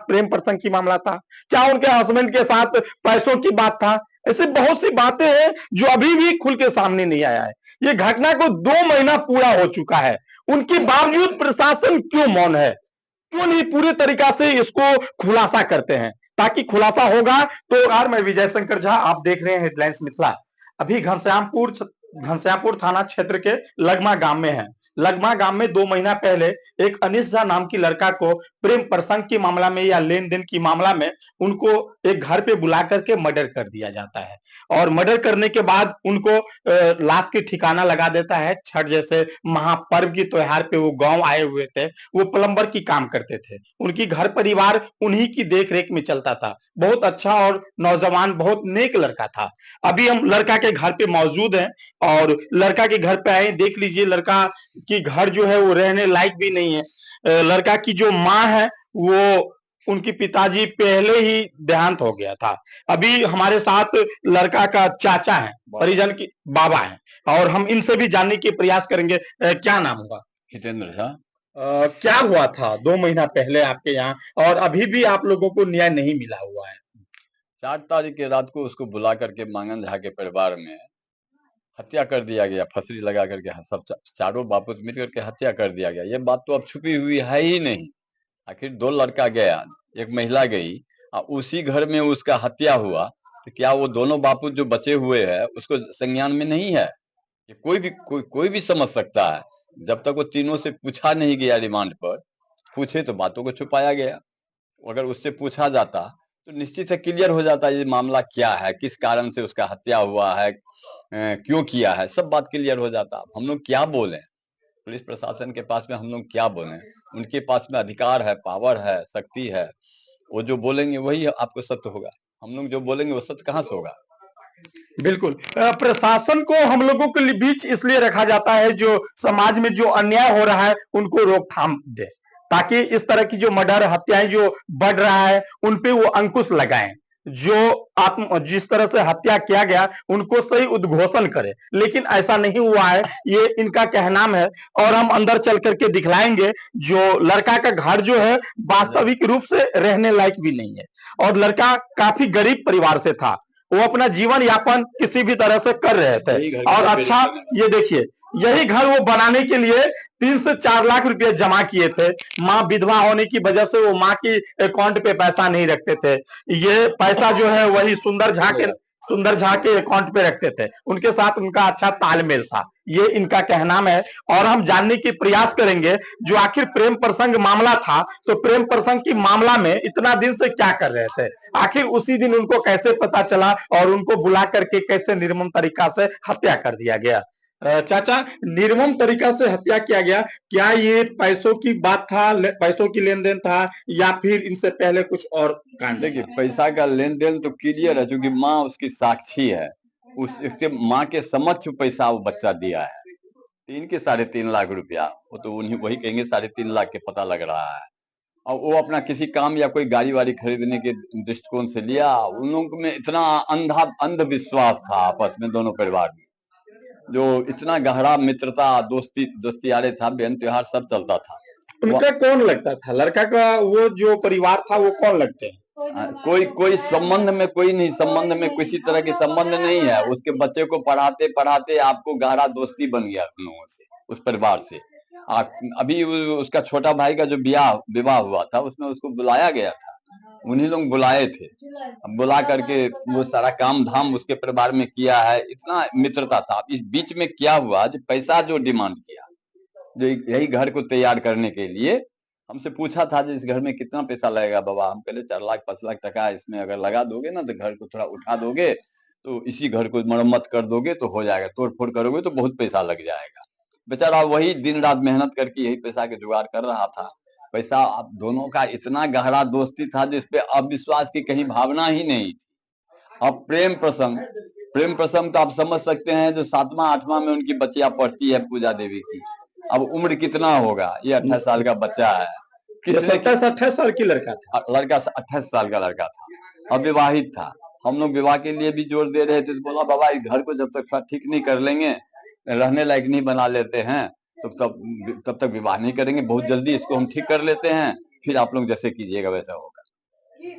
प्रेम प्रसंग की मामला था, क्या उनके हस्बैंड के साथ पैसों की बात था। ऐसे बहुत सी बातें हैं जो अभी भी खुल के सामने नहीं आया है। ये घटना को 2 महीना पूरा हो चुका है, उनके बावजूद प्रशासन क्यों मौन है, क्यों नहीं पूरी तरीका से इसको खुलासा करते हैं, ताकि खुलासा होगा तो। यार मैं विजय शंकर झा, आप देख रहे हैं हेडलाइंस मिथिला। अभी घनश्यामपुर थाना क्षेत्र के लगमा गांव में है। लगमा गांव में 2 महीना पहले एक अनिश झा नाम की लड़का को प्रेम प्रसंग के मामला में या लेन देन की मामला में उनको एक घर पे बुला करके मर्डर कर दिया जाता है। और मर्डर करने के बाद उनको लाश के ठिकाना लगा देता है। छठ जैसे महापर्व की त्योहार पे वो गांव आए हुए थे, वो प्लम्बर की काम करते थे, उनकी घर परिवार उन्हीं की देख रेख में चलता था। बहुत अच्छा और नौजवान, बहुत नेक लड़का था। अभी हम लड़का के घर पे मौजूद हैं और लड़का के घर पे आए, देख लीजिए लड़का की घर जो है वो रहने लायक भी नहीं है। लड़का की जो माँ है वो, उनकी पिताजी पहले ही देहांत हो गया था। अभी हमारे साथ लड़का का चाचा है, परिजन की बाबा है, और हम इनसे भी जानने की प्रयास करेंगे। क्या नाम होगा? हितेंद्र झा। क्या हुआ था 2 महीना पहले आपके यहाँ, और अभी भी आप लोगों को न्याय नहीं मिला हुआ है? 4 तारीख की रात को उसको बुला करके मांगन झा के परिवार में हत्या कर दिया गया, फंसरी लगा करके सब चारों बापूत मिल करके हत्या कर दिया गया। ये बात तो अब छुपी हुई है ही नहीं। आखिर 2 लड़का गया, एक महिला गई और उसी घर में उसका हत्या हुआ, तो क्या वो दोनों बापूत जो बचे हुए हैं उसको संज्ञान में नहीं है? ये कोई भी समझ सकता है। जब तक वो तीनों से पूछा नहीं गया रिमांड पर, पूछे तो बातों को छुपाया गया। अगर उससे पूछा जाता तो निश्चित है क्लियर हो जाता ये मामला क्या है, किस कारण से उसका हत्या हुआ है, क्यों किया है, सब बात क्लियर हो जाता। हम लोग क्या बोले, पुलिस प्रशासन के पास में हम लोग क्या बोले? उनके पास में अधिकार है, पावर है, शक्ति है। वो जो बोलेंगे वही आपको सत्य होगा। हम लोग जो बोलेंगे वो सत्य कहाँ से होगा? बिल्कुल। प्रशासन को हम लोगों के बीच इसलिए रखा जाता है जो समाज में जो अन्याय हो रहा है उनको रोकथाम दे, ताकि इस तरह की जो मर्डर हत्याएं जो बढ़ रहा है उन पे वो अंकुश लगाएं। जो जिस तरह से हत्या किया गया उनको सही उद्घोषण करे, लेकिन ऐसा नहीं हुआ है, ये इनका कहनाम है। और हम अंदर चल करके दिखलाएंगे। जो लड़का का घर जो है वास्तविक रूप से रहने लायक भी नहीं है, और लड़का काफी गरीब परिवार से था। वो अपना जीवन यापन किसी भी तरह से कर रहे थे, और अच्छा ये देखिए, यही घर वो बनाने के लिए 3 से 4 लाख रुपए जमा किए थे। माँ विधवा होने की वजह से वो माँ की अकाउंट पे पैसा नहीं रखते थे। ये पैसा जो है वही सुंदर झा के अकाउंट पे रखते थे, उनके साथ उनका अच्छा तालमेल था, ये इनका कहनाम है। और हम जानने की प्रयास करेंगे जो आखिर प्रेम प्रसंग मामला था, तो प्रेम प्रसंग की मामला में इतना दिन से क्या कर रहे थे, आखिर उसी दिन उनको कैसे पता चला और उनको बुला करके कैसे निर्मम तरीका से हत्या कर दिया गया। चाचा, निर्मम तरीका से हत्या किया गया, क्या ये पैसों की बात था, पैसों की लेन देन था, या फिर इनसे पहले कुछ और कांड? देखिए, पैसा का लेन देन तो क्लियर है, क्योंकि माँ उसकी साक्षी है। उसके माँ के समक्ष पैसा वो बच्चा दिया है, 3 के 3.5 लाख रुपया। वो तो उन्हीं वही कहेंगे 3.5 लाख के पता लग रहा है। और वो अपना किसी काम या कोई गाड़ी वाड़ी खरीदने के दृष्टिकोण से लिया। उन लोगों में इतना अंधविश्वास था आपस में दोनों परिवार में, जो इतना गहरा मित्रता, दोस्ती यारे था, बेन त्योहार सब चलता था। उनका कौन लगता था? लड़का का वो जो परिवार था वो कौन लगते हैं? कोई संबंध में कोई नहीं, संबंध में किसी तरह के संबंध नहीं है। उसके बच्चे को पढ़ाते पढ़ाते आपको गहरा दोस्ती बन गया उन लोगों से, उस परिवार से। अभी उसका छोटा भाई का जो विवाह हुआ था उसमें उसको बुलाया गया था, उन्हीं लोग बुलाए थे। अब बुला करके वो सारा काम धाम उसके परिवार में किया है, इतना मित्रता था। इस बीच में क्या हुआ, जो पैसा जो डिमांड किया, जो यही घर को तैयार करने के लिए हमसे पूछा था, इस घर में कितना पैसा लगेगा बाबा? हम पहले 4 लाख 5 लाख टका इसमें अगर लगा दोगे ना, तो घर को थोड़ा उठा दोगे, तो इसी घर को मरम्मत कर दोगे तो हो जाएगा, तोड़ फोड़ करोगे तो बहुत पैसा लग जाएगा। बेचारा वही दिन रात मेहनत करके यही पैसा के जुगाड़ कर रहा था। पैसा, अब दोनों का इतना गहरा दोस्ती था जिसपे अविश्वास की कहीं भावना ही नहीं थी। अब प्रेम प्रसंग तो आप समझ सकते हैं, जो 7वां 8वां में उनकी बच्चियां पढ़ती है पूजा देवी की। अब उम्र कितना होगा, ये 28 साल का बच्चा है। किसने? 27-28 साल की लड़का था। लड़का 28 साल का लड़का था, अविवाहित था। हम लोग विवाह के लिए भी जोर दे रहे थे, तो बोला बाबा इस घर को जब तक ठीक नहीं कर लेंगे, रहने लायक नहीं बना लेते हैं, तो तब तक विवाह नहीं करेंगे। बहुत जल्दी इसको हम ठीक कर लेते हैं, फिर आप लोग जैसे कीजिएगा वैसा होगा।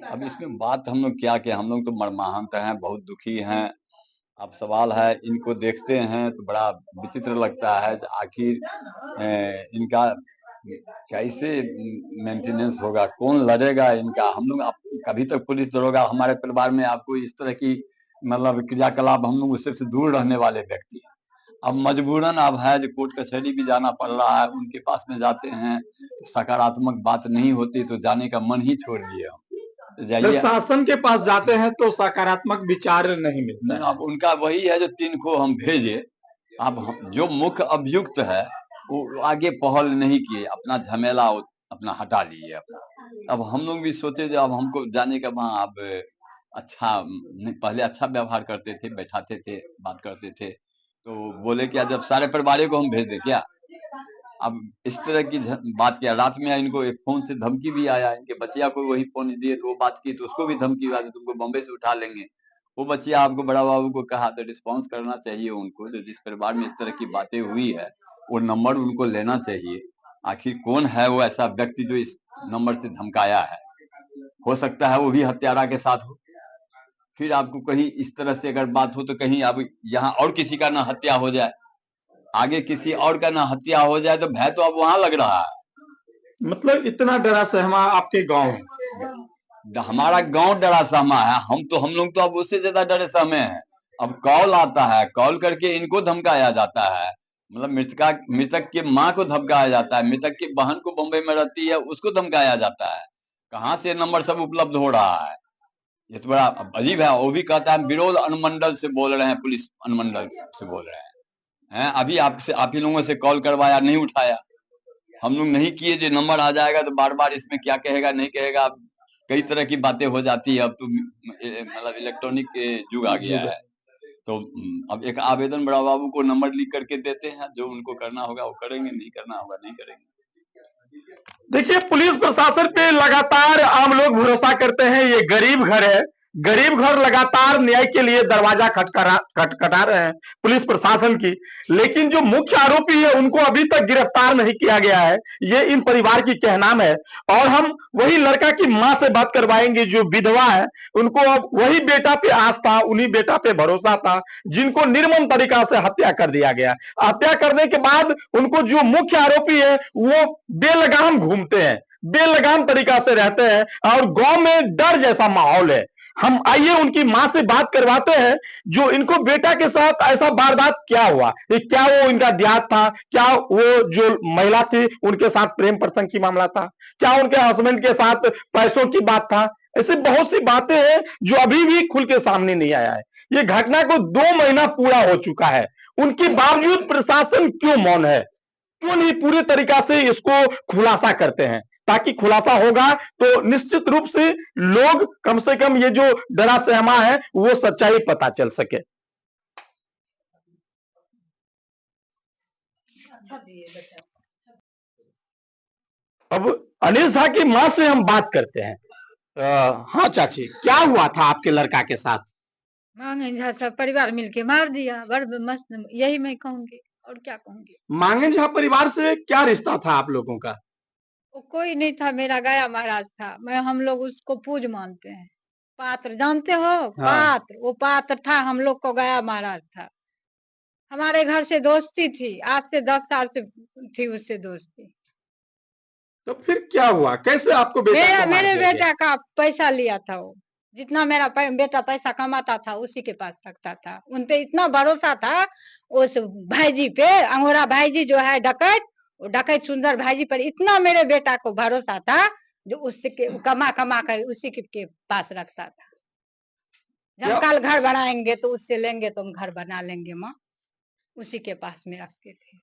अब इसमें बात हम लोग क्या कहें, हम लोग तो मर्माहत हैं, बहुत दुखी हैं। अब सवाल है, इनको देखते हैं तो बड़ा विचित्र लगता है, आखिर इनका कैसे मेंटेनेंस होगा, कौन लड़ेगा इनका। हम लोग कभी तक पुलिस दरोगा हमारे परिवार में आपको इस तरह की मतलब क्रियाकलाप, हम लोग उससे दूर रहने वाले व्यक्ति हैं। अब मजबूरन अब है जो कोर्ट कचहरी भी जाना पड़ रहा है, उनके पास में जाते हैं तो सकारात्मक बात नहीं होती तो जाने का मन ही छोड़ दिए हम। तो जाइए, शासन के पास जाते हैं तो सकारात्मक विचार नहीं मिलता है। अब उनका वही है जो 3 को हम भेजे। अब जो मुख्य अभियुक्त है वो आगे पहल नहीं किए, अपना झमेला अपना हटा लिए अपना। अब हम लोग भी सोचे जो अब हमको जाने का वहाँ अब अच्छा नहीं, पहले अच्छा व्यवहार करते थे, बैठाते थे, बात करते थे, तो बोले क्या जब सारे परिवार को हम भेज दे क्या। अब इस तरह की बात किया। रात में इनको एक फोन से धमकी भी आया, इनके बचिया को वही फोन दिए तो वो बात की तो उसको भी धमकी आया, तुमको बॉम्बे से उठा लेंगे। वो बच्चिया आपको बड़ा बाबू को कहा तो रिस्पांस करना चाहिए उनको, जो जिस परिवार में इस तरह की बातें हुई है वो नंबर उनको लेना चाहिए। आखिर कौन है वो ऐसा व्यक्ति जो इस नंबर से धमकाया है। हो सकता है वो भी हत्यारा के साथ हो। फिर आपको कहीं इस तरह से अगर बात हो तो कहीं अब यहाँ और किसी का ना हत्या हो जाए, आगे किसी और का ना हत्या हो जाए, तो भय तो अब वहां लग रहा है। मतलब इतना डरा सहमा आपके गांव है? हमारा गांव डरा सहमा है, हम लोग तो अब उससे ज्यादा डरे सहमे हैं। अब कॉल आता है, कॉल करके इनको धमकाया जाता है, मतलब मृतक के माँ को धमकाया जाता है, मृतक की बहन को बम्बई में रहती है उसको धमकाया जाता है। कहाँ से नंबर सब उपलब्ध हो रहा है, ये तो बड़ा अजीब है। वो भी कहता है बिरोल अनुमंडल से बोल रहे हैं, पुलिस अनुमंडल से बोल रहे हैं। अभी आपसे आप ही लोगों से कॉल करवाया, नहीं उठाया। हम लोग नहीं किए, जो नंबर आ जाएगा तो बार बार इसमें क्या कहेगा नहीं कहेगा, कई तरह की बातें हो जाती है। अब तो मतलब इलेक्ट्रॉनिक युग आ गया है, तो अब एक आवेदन बड़ा बाबू को नंबर लिख करके देते हैं, जो उनको करना होगा वो करेंगे, नहीं करना होगा नहीं करेंगे। देखिए, पुलिस प्रशासन पे लगातार आम लोग भरोसा करते हैं। ये गरीब घर है, गरीब घर लगातार न्याय के लिए दरवाजा खटखटा रहे हैं पुलिस प्रशासन की। लेकिन जो मुख्य आरोपी है उनको अभी तक गिरफ्तार नहीं किया गया है, ये इन परिवार की कहनाम है। और हम वही लड़का की मां से बात करवाएंगे जो विधवा है। उनको अब वही बेटा पे आस था, उन्हीं बेटा पे भरोसा था, जिनको निर्मम तरीका से हत्या कर दिया गया। हत्या करने के बाद उनको जो मुख्य आरोपी है वो बेलगाम घूमते हैं, बेलगाम तरीका से रहते हैं और गांव में डर जैसा माहौल है। हम आइए उनकी मां से बात करवाते हैं, जो इनको बेटा के साथ ऐसा वारदात क्या हुआ, ये क्या वो इनका देहात था, क्या वो जो महिला थी उनके साथ प्रेम प्रसंग की मामला था, क्या उनके हस्बैंड के साथ पैसों की बात था। ऐसे बहुत सी बातें हैं जो अभी भी खुल के सामने नहीं आया है। ये घटना को 2 महीना पूरा हो चुका है, उनके बावजूद प्रशासन क्यों मौन है, क्यों नहीं पूरी तरीका से इसको खुलासा करते हैं। ताकि खुलासा होगा तो निश्चित रूप से लोग कम से कम ये जो डरा सहमा है वो सच्चाई पता चल सके। अब अनिल शाह की मां से हम बात करते हैं। हाँ चाची, क्या हुआ था आपके लड़का के साथ? मांगन झा सब परिवार मिलके मार दिया, बड़ मस्त, यही मैं कहूंगी और क्या कहूंगी। मांगन झा परिवार से क्या रिश्ता था आप लोगों का? वो कोई नहीं था, मेरा गया महाराज था। हम लोग उसको पूज मानते हैं। पात्र जानते हो? हाँ। पात्र, वो पात्र था, हम लोग को गया महाराज था। हमारे घर से दोस्ती थी, आज से 10 साल से थी उससे दोस्ती। तो फिर क्या हुआ, कैसे आपको बेटा को मार मेरे दिया बेटा का पैसा लिया था वो। जितना मेरा बेटा पैसा कमाता था उसी के पास रखता था। उनपे इतना भरोसा था उस भाईजी पे, अंगोरा भाईजी जो है डकैत, वो डकैत सुंदर भाईजी पर इतना मेरे बेटा को भरोसा था, जो उसके कमा कमा कर उसी के पास रखता था। जब कल घर बनाएंगे तो उससे लेंगे, तो हम घर बना लेंगे माँ, उसी के पास में रखते थे।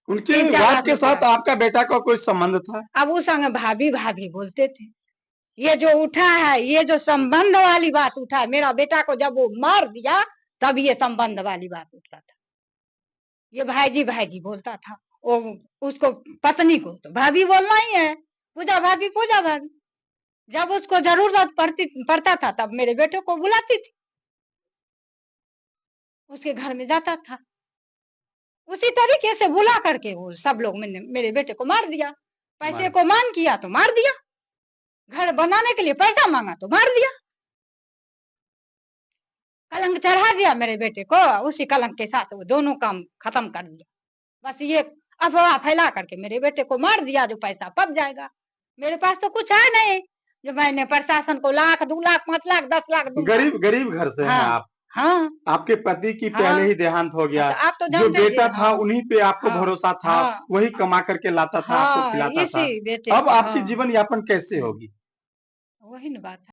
उनके वाइफ के साथ आपका बेटा का कोई संबंध था? अब उस संग भाभी भाभी बोलते थे। ये जो उठा है, ये जो संबंध वाली बात उठा है, मेरा बेटा को जब वो मार दिया तब ये संबंध वाली बात उठता था। ये भाईजी भाईजी बोलता था, वो उसको पत्नी को तो भाभी बोलना ही है, पूजा भाभी पूजा भाभी। जब उसको जरूरत पड़ता था तब मेरे बेटे को बुलाती थी, उसके घर में जाता था। उसी तरीके से बुला करके वो सब लोग मेरे बेटे को मार दिया। पैसे को मांग किया तो मार दिया। घर बनाने के लिए पैसा मांगा तो मार दिया, कलंक चढ़ा दिया मेरे बेटे को, उसी कलंक के साथ वो दोनों काम खत्म कर दिया। बस ये अफवाह फैला करके मेरे बेटे को मार दिया, जो पैसा पक जाएगा। मेरे पास तो कुछ है नहीं जो मैंने प्रशासन को 1 लाख 2 लाख 5 लाख 10 लाख दूंगा। गरीब गरीब घर से हैं हाँ आप। हाँ आपके पति की हाँ। पहले ही देहांत हो गया, तो आप तो जो जानते ही बेटा हैं, था हाँ उन्हीं पे आपको हाँ भरोसा था, हाँ वही कमा करके लाता था, आपको हाँ, खिलाता था। इसी बेटे अब पे, आपकी हाँ जीवन यापन कैसे होगी? वही ना बात है।